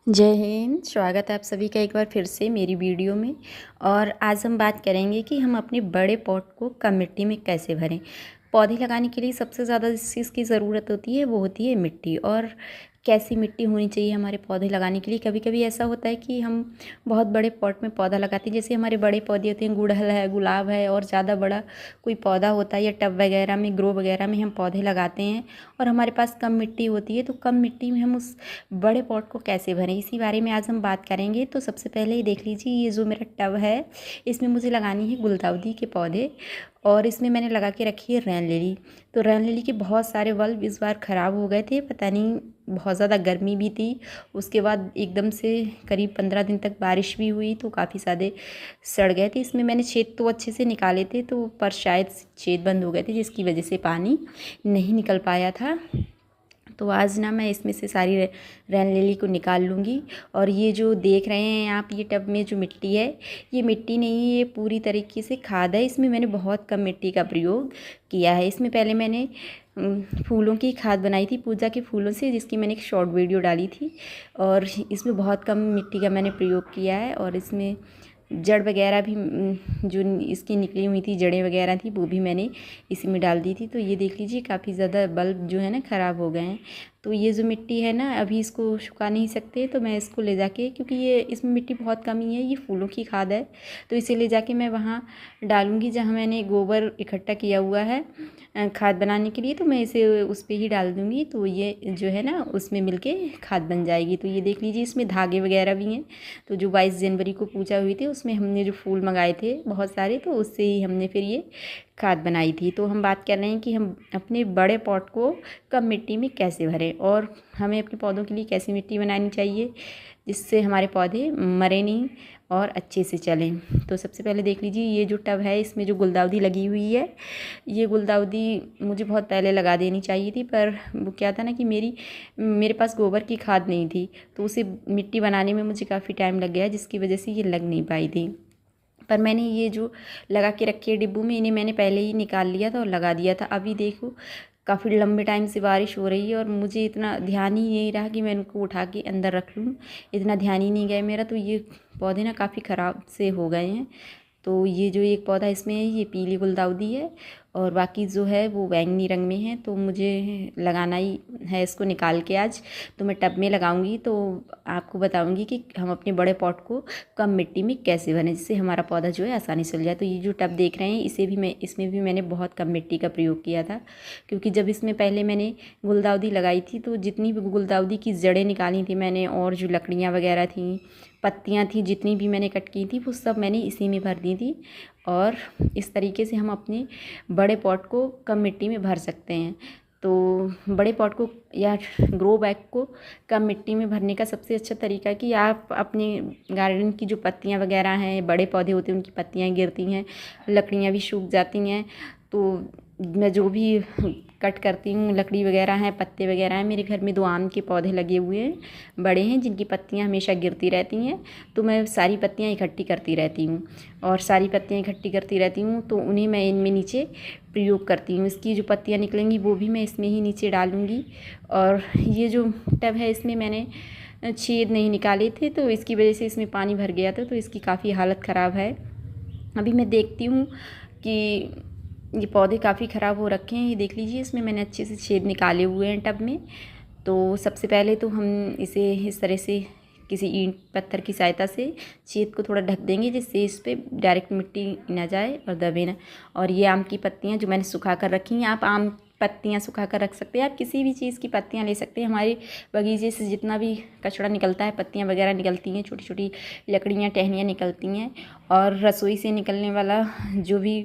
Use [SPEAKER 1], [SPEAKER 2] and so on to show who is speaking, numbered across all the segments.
[SPEAKER 1] जय हिंद। स्वागत है आप सभी का एक बार फिर से मेरी वीडियो में। और आज हम बात करेंगे कि हम अपने बड़े पॉट को कम मिट्टी में कैसे भरें। पौधे लगाने के लिए सबसे ज़्यादा जिस चीज़ की ज़रूरत होती है वो होती है मिट्टी। और कैसी मिट्टी होनी चाहिए हमारे पौधे लगाने के लिए। कभी कभी ऐसा होता है कि हम बहुत बड़े पॉट में पौधा लगाते हैं, जैसे हमारे बड़े पौधे होते हैं, गुड़हल है, गुलाब है, और ज़्यादा बड़ा कोई पौधा होता है या टब वगैरह में, ग्रो वगैरह में हम पौधे लगाते हैं और हमारे पास कम मिट्टी होती है। तो कम मिट्टी में हम उस बड़े पॉट को कैसे भरें, इसी बारे में आज हम बात करेंगे। तो सबसे पहले ही देख लीजिए, ये जो मेरा टब है इसमें मुझे लगानी है गुलदाउदी के पौधे। और इसमें मैंने लगा के रखी है रैन लिली। तो रैन लिली के बहुत सारे बल्ब इस बार ख़राब हो गए थे, पता नहीं, बहुत ज़्यादा गर्मी भी थी। उसके बाद एकदम से करीब 15 दिन तक बारिश भी हुई तो काफ़ी सारे सड़ गए थे। इसमें मैंने छेद तो अच्छे से निकाले थे, तो पर शायद छेद बंद हो गए थे जिसकी वजह से पानी नहीं निकल पाया था। तो आज ना मैं इसमें से सारी रैन लिली को निकाल लूँगी। और ये जो देख रहे हैं आप, ये टब में जो मिट्टी है, ये मिट्टी नहीं है, ये पूरी तरीके से खाद है। इसमें मैंने बहुत कम मिट्टी का प्रयोग किया है। इसमें पहले मैंने फूलों की खाद बनाई थी, पूजा के फूलों से, जिसकी मैंने एक शॉर्ट वीडियो डाली थी। और इसमें बहुत कम मिट्टी का मैंने प्रयोग किया है। और इसमें जड़ वगैरह भी जो इसकी निकली हुई थी, जड़ें वगैरह थी, वो भी मैंने इसी में डाल दी थी। तो ये देख लीजिए, काफ़ी ज़्यादा बल्ब जो है ना ख़राब हो गए हैं। तो ये जो मिट्टी है ना, अभी इसको सुखा नहीं सकते, तो मैं इसको ले जाके, क्योंकि ये इसमें मिट्टी बहुत कम ही है, ये फूलों की खाद है, तो इसे ले जाके मैं वहाँ डालूँगी जहाँ मैंने गोबर इकट्ठा किया हुआ है खाद बनाने के लिए। तो मैं इसे उस पर ही डाल दूँगी, तो ये जो है ना उसमें मिलके खाद बन जाएगी। तो ये देख लीजिए, इसमें धागे वगैरह भी हैं। तो जो 22 जनवरी को पूजा हुई थी उसमें हमने जो फूल मंगाए थे बहुत सारे, तो उससे ही हमने फिर ये खाद बनाई थी। तो हम बात कर रहे हैं कि हम अपने बड़े पॉट को कम मिट्टी में कैसे भरें और हमें अपने पौधों के लिए कैसी मिट्टी बनानी चाहिए जिससे हमारे पौधे मरे नहीं और अच्छे से चलें। तो सबसे पहले देख लीजिए, ये जो टब है इसमें जो गुलदाउदी लगी हुई है, ये गुलदाउदी मुझे बहुत पहले लगा देनी चाहिए थी, पर वो क्या था ना कि मेरे पास गोबर की खाद नहीं थी, तो उसे मिट्टी बनाने में मुझे काफ़ी टाइम लग गया, जिसकी वजह से ये लग नहीं पाई थी। पर मैंने ये जो लगा के रखी है डिब्बू में, इन्हें मैंने पहले ही निकाल लिया था और लगा दिया था। अभी देखो, काफ़ी लंबे टाइम से बारिश हो रही है और मुझे इतना ध्यान ही नहीं रहा कि मैं इनको उठा के अंदर रख लूँ, इतना ध्यान ही नहीं गया मेरा। तो ये पौधे ना काफ़ी ख़राब से हो गए हैं। तो ये जो एक पौधा इसमें है, ये पीली गुलदाउदी है, और बाकी जो है वो बैंगनी रंग में है। तो मुझे लगाना ही है इसको निकाल के आज। तो मैं टब में लगाऊंगी, तो आपको बताऊंगी कि हम अपने बड़े पॉट को कम मिट्टी में कैसे भरें, जिससे हमारा पौधा जो है आसानी से चल जाए। तो ये जो टब देख रहे हैं, इसमें भी मैंने बहुत कम मिट्टी का प्रयोग किया था, क्योंकि जब इसमें पहले मैंने गुलदाउदी लगाई थी तो जितनी भी गुलदाउदी की जड़ें निकाली थी मैंने, और जो लकड़ियाँ वगैरह थी, पत्तियाँ थी, जितनी भी मैंने कट की थी, वो सब मैंने इसी में भर दी थी। और इस तरीके से हम अपने बड़े पॉट को कम मिट्टी में भर सकते हैं। तो बड़े पॉट को या ग्रो बैग को कम मिट्टी में भरने का सबसे अच्छा तरीका है कि आप अपने गार्डन की जो पत्तियां वगैरह हैं, बड़े पौधे होते हैं, उनकी पत्तियां गिरती हैं, लकड़ियां भी सूख जाती हैं। तो मैं जो भी कट करती हूँ, लकड़ी वगैरह हैं, पत्ते वगैरह हैं, मेरे घर में 2 आम के पौधे लगे हुए हैं, बड़े हैं, जिनकी पत्तियाँ हमेशा गिरती रहती हैं। तो मैं सारी पत्तियाँ इकट्ठी करती रहती हूँ, और सारी पत्तियाँ इकट्ठी करती रहती हूँ, तो उन्हें मैं इनमें नीचे प्रयोग करती हूँ। इसकी जो पत्तियाँ निकलेंगी वो भी मैं इसमें ही नीचे डालूँगी। और ये जो टब है, इसमें मैंने छेद नहीं निकाले थे, तो इसकी वजह से इसमें पानी भर गया था, तो इसकी काफ़ी हालत ख़राब है। अभी मैं देखती हूँ कि ये पौधे काफ़ी ख़राब हो रखे हैं। ये देख लीजिए, इसमें मैंने अच्छे से छेद निकाले हुए हैं टब में। तो सबसे पहले तो हम इसे इस तरह से किसी ईंट पत्थर की सहायता से छेद को थोड़ा ढक देंगे, जिससे इस पर डायरेक्ट मिट्टी ना जाए और दबे ना। और ये आम की पत्तियाँ जो मैंने सुखा कर रखी हैं, आप आम पत्तियाँ सुखा कर रख सकते हैं, आप किसी भी चीज़ की पत्तियाँ ले सकते हैं। हमारे बगीचे से जितना भी कचरा निकलता है, पत्तियाँ वगैरह निकलती हैं, छोटी छोटी लकड़ियाँ, टहनियाँ निकलती हैं, और रसोई से निकलने वाला जो भी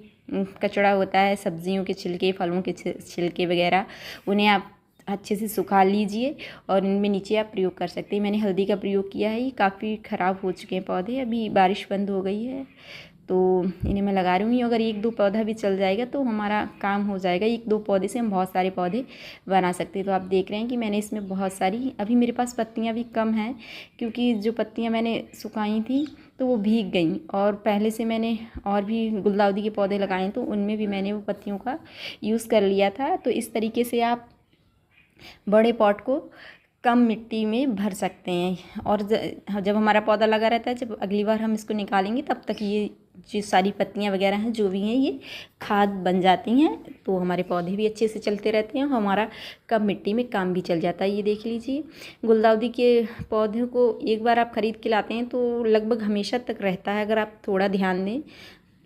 [SPEAKER 1] कचरा होता है, सब्जियों के छिलके, फलों के छिलके वगैरह, उन्हें आप अच्छे से सुखा लीजिए और इनमें नीचे आप प्रयोग कर सकते हैं। मैंने हल्दी का प्रयोग किया है। ये काफ़ी ख़राब हो चुके हैं पौधे, अभी बारिश बंद हो गई है, तो इन्हें मैं लगा रही हूँ। अगर 1-2 पौधा भी चल जाएगा तो हमारा काम हो जाएगा। 1-2 पौधे से हम बहुत सारे पौधे बना सकते हैं। तो आप देख रहे हैं कि मैंने इसमें बहुत सारी, अभी मेरे पास पत्तियाँ भी कम हैं, क्योंकि जो पत्तियाँ मैंने सुखाई थी तो वो भीग गई, और पहले से मैंने और भी गुलदाउदी के पौधे लगाए, तो उनमें भी मैंने वो पत्तियों का यूज़ कर लिया था। तो इस तरीके से आप बड़े पॉट को कम मिट्टी में भर सकते हैं। और जब हमारा पौधा लगा रहता है, जब अगली बार हम इसको निकालेंगे तब तक ये जो सारी पत्तियां वगैरह हैं जो भी हैं ये खाद बन जाती हैं, तो हमारे पौधे भी अच्छे से चलते रहते हैं, हमारा कम मिट्टी में काम भी चल जाता है। ये देख लीजिए, गुलदाउदी के पौधों को एक बार आप ख़रीद के लाते हैं तो लगभग हमेशा तक रहता है, अगर आप थोड़ा ध्यान दें।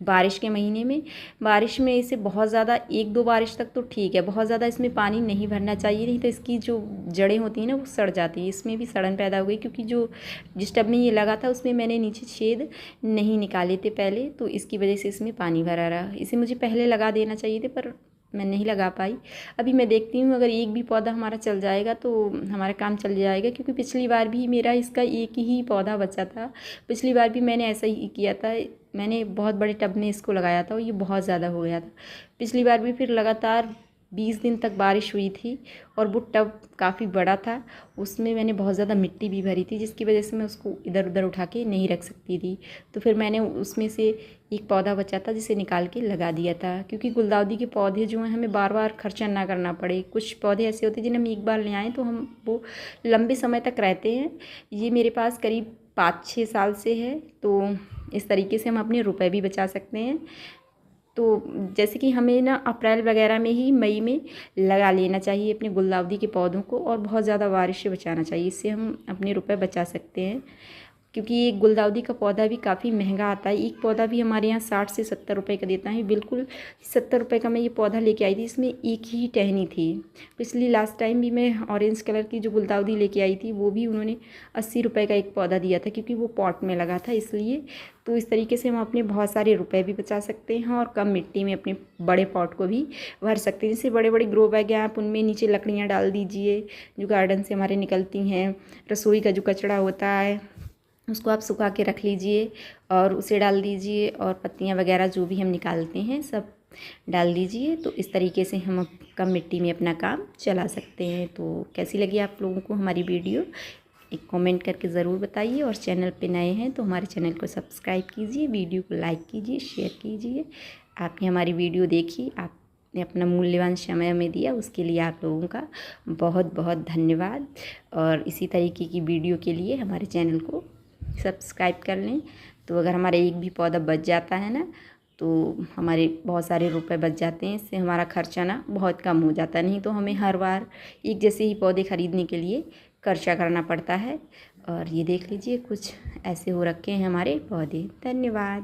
[SPEAKER 1] बारिश के महीने में, बारिश में इसे बहुत ज़्यादा 1-2 बारिश तक तो ठीक है, बहुत ज़्यादा इसमें पानी नहीं भरना चाहिए, नहीं तो इसकी जो जड़ें होती हैं ना वो सड़ जाती हैं। इसमें भी सड़न पैदा हो गई, क्योंकि जो जिस टब में ये लगा था उसमें मैंने नीचे छेद नहीं निकाले थे पहले, तो इसकी वजह से इसमें पानी भरा रहा। इसे मुझे पहले लगा देना चाहिए थे, पर मैं नहीं लगा पाई। अभी मैं देखती हूँ अगर एक भी पौधा हमारा चल जाएगा तो हमारा काम चल जाएगा, क्योंकि पिछली बार भी मेरा इसका एक ही पौधा बचा था। पिछली बार भी मैंने ऐसा ही किया था, मैंने बहुत बड़े टब में इसको लगाया था और ये बहुत ज़्यादा हो गया था। पिछली बार भी फिर लगातार 20 दिन तक बारिश हुई थी और वो टब काफ़ी बड़ा था, उसमें मैंने बहुत ज़्यादा मिट्टी भी भरी थी, जिसकी वजह से मैं उसको इधर उधर उठा के नहीं रख सकती थी। तो फिर मैंने उसमें से एक पौधा बचा था जिसे निकाल के लगा दिया था, क्योंकि गुलदाउदी के पौधे जो हैं हमें बार बार खर्चा ना करना पड़े। कुछ पौधे ऐसे होते हैं जिन्हें हम एक बार ले आएँ तो हम वो लंबे समय तक रहते हैं। ये मेरे पास करीब 5-6 साल से है, तो इस तरीके से हम अपने रुपए भी बचा सकते हैं। तो जैसे कि हमें ना अप्रैल वगैरह में ही, मई में लगा लेना चाहिए अपने गुलदाउदी के पौधों को, और बहुत ज़्यादा बारिश से बचाना चाहिए, इससे हम अपने रुपए बचा सकते हैं। क्योंकि ये गुलदाउदी का पौधा भी काफ़ी महंगा आता है, एक पौधा भी हमारे यहाँ 60 से 70 रुपये का देता है। बिल्कुल 70 रुपये का मैं ये पौधा लेके आई थी, इसमें एक ही टहनी थी। पिछली लास्ट टाइम भी मैं ऑरेंज कलर की जो गुलदाउदी लेके आई थी वो भी उन्होंने 80 रुपये का एक पौधा दिया था, क्योंकि वो पॉट में लगा था इसलिए। तो इस तरीके से हम अपने बहुत सारे रुपए भी बचा सकते हैं और कम मिट्टी में अपने बड़े पॉट को भी भर सकते हैं। जैसे बड़े बड़े ग्रो बैग हैं, आप उनमें नीचे लकड़ियाँ डाल दीजिए जो गार्डन से हमारे निकलती हैं, रसोई का जो कचरा होता है उसको आप सुखा के रख लीजिए और उसे डाल दीजिए, और पत्तियाँ वगैरह जो भी हम निकालते हैं सब डाल दीजिए। तो इस तरीके से हम कम मिट्टी में अपना काम चला सकते हैं। तो कैसी लगी आप लोगों को हमारी वीडियो, एक कमेंट करके ज़रूर बताइए, और चैनल पे नए हैं तो हमारे चैनल को सब्सक्राइब कीजिए, वीडियो को लाइक कीजिए, शेयर कीजिए। आपने हमारी वीडियो देखी, आपने अपना मूल्यवान समय हमें दिया, उसके लिए आप लोगों का बहुत बहुत धन्यवाद। और इसी तरीके की वीडियो के लिए हमारे चैनल को सब्सक्राइब कर लें। तो अगर हमारा एक भी पौधा बच जाता है ना, तो हमारे बहुत सारे रुपए बच जाते हैं, इससे हमारा खर्चा ना बहुत कम हो जाता है। नहीं तो हमें हर बार एक जैसे ही पौधे ख़रीदने के लिए खर्चा करना पड़ता है। और ये देख लीजिए, कुछ ऐसे हो रखे हैं हमारे पौधे। धन्यवाद।